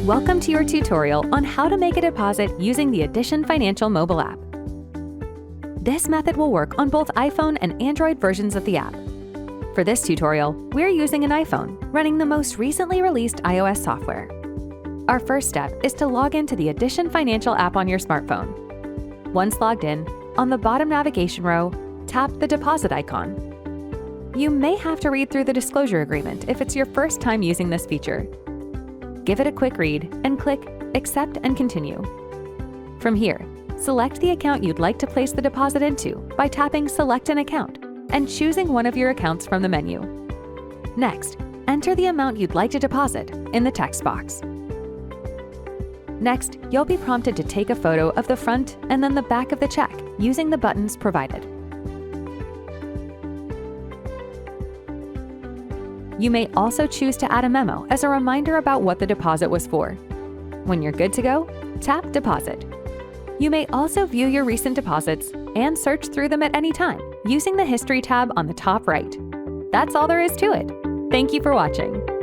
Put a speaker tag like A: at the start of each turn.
A: Welcome to your tutorial on how to make a deposit using the Addition Financial mobile app. This method will work on both iPhone and Android versions of the app. For this tutorial, we're using an iPhone running the most recently released iOS software. Our first step is to log into the Addition Financial app on your smartphone. Once logged in, on the bottom navigation row, tap the deposit icon. You may have to read through the disclosure agreement if it's your first time using this feature. Give it a quick read and click Accept and Continue. From here, select the account you'd like to place the deposit into by tapping Select an Account and choosing one of your accounts from the menu. Next, enter the amount you'd like to deposit in the text box. Next, you'll be prompted to take a photo of the front and then the back of the check using the buttons provided. You may also choose to add a memo as a reminder about what the deposit was for. When you're good to go, tap Deposit. You may also view your recent deposits and search through them at any time using the History tab on the top right. That's all there is to it. Thank you for watching.